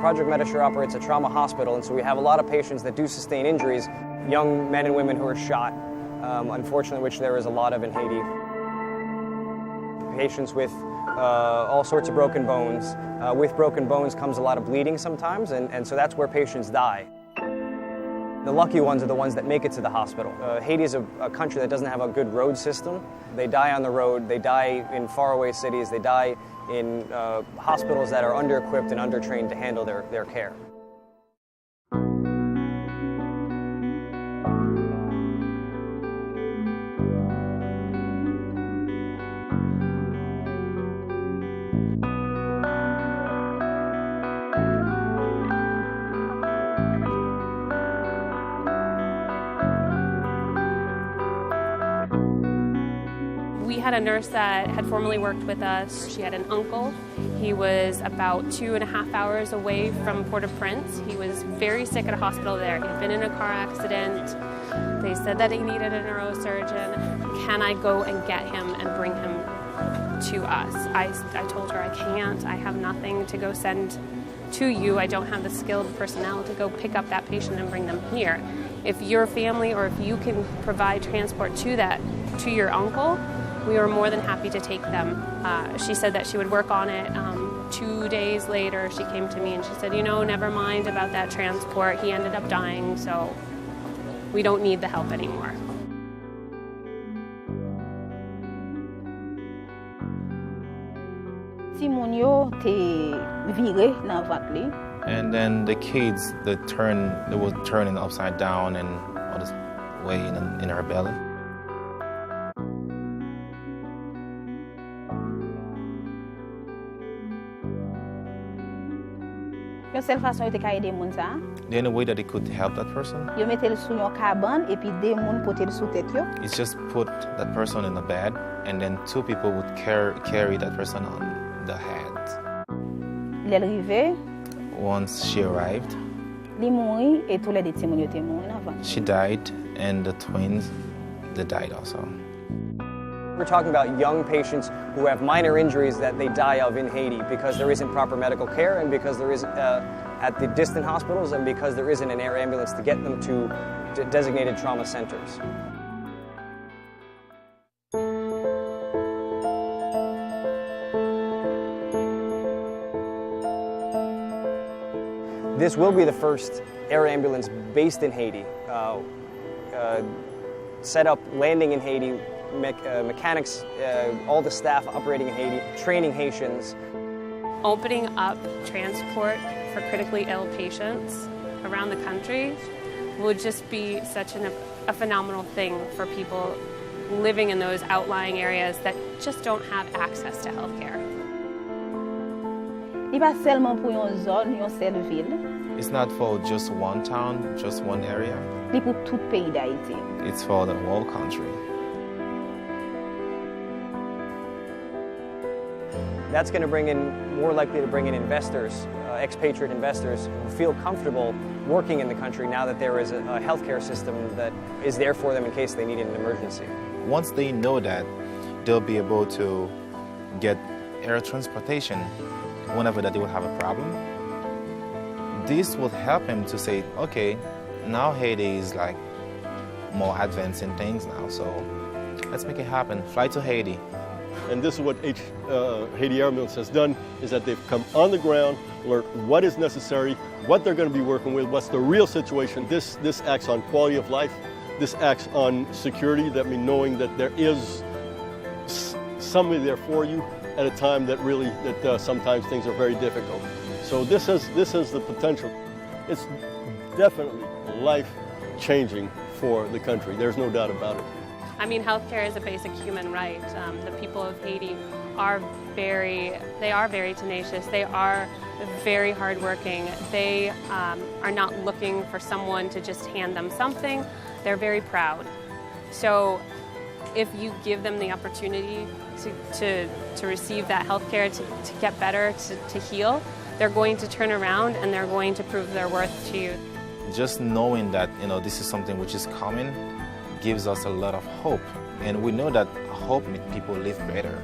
Project Medishare operates a trauma hospital, and so we have a lot of patients that do sustain injuries, young men and women who are shot, unfortunately, which there is a lot of in Haiti. Patients with all sorts of broken bones. With broken bones comes a lot of bleeding sometimes, and so that's where patients die. The lucky ones are the ones that make it to the hospital. Haiti is a country that doesn't have a good road system. They die on the road, they die in faraway cities, they die in hospitals that are under-equipped and under-trained to handle their care. We had a nurse that had formerly worked with us. She had an uncle. He was about 2.5 hours away from Port-au-Prince. He was very sick at a hospital there. He had been in a car accident. They said that he needed a neurosurgeon. Can I go and get him and bring him to us? I told her I can't. I have nothing to go send to you. I don't have the skilled personnel to go pick up that patient and bring them here. If your family or if you can provide transport to your uncle, we were more than happy to take them. She said that she would work on it. 2 days later, she came to me and she said, you know, never mind about that transport. He ended up dying, so we don't need the help anymore. And then the kids, they were turning upside down and all this way in her belly. The only way that they could help that person is just put that person in a bed, and then 2 people would carry that person on the head. Once she arrived, she died, and the twins, they died also. We're talking about young patients who have minor injuries that they die of in Haiti because there isn't proper medical care, and because there isn't at the distant hospitals, and because there isn't an air ambulance to get them to designated trauma centers. This will be the first air ambulance based in Haiti, set up landing in Haiti, mechanics, all the staff operating in Haiti, training Haitians. Opening up transport for critically ill patients around the country would just be such a phenomenal thing for people living in those outlying areas that just don't have access to health care. It's not for just one town, just one area. It's for the whole country. That's going to bring in, more likely to bring in investors, expatriate investors who feel comfortable working in the country now that there is a healthcare system that is there for them in case they need an emergency. Once they know that, they'll be able to get air transportation whenever that they will have a problem. This will help him to say, okay, now Haiti is like more advanced in things now, so let's make it happen. Fly to Haiti. And this is what Haiti Air Ambulance has done, is that they've come on the ground, learned what is necessary, what they're going to be working with, what's the real situation. This acts on quality of life. This acts on security, that means knowing that there is somebody there for you at a time that sometimes things are very difficult. So this has the potential. It's definitely life-changing for the country. There's no doubt about it. I mean, healthcare is a basic human right. The people of Haiti are very tenacious. They are very hardworking. They are not looking for someone to just hand them something. They're very proud. So if you give them the opportunity to receive that healthcare, to get better, to heal, they're going to turn around and they're going to prove their worth to you. Just knowing that, this is something which is coming gives us a lot of hope. And we know that hope makes people live better.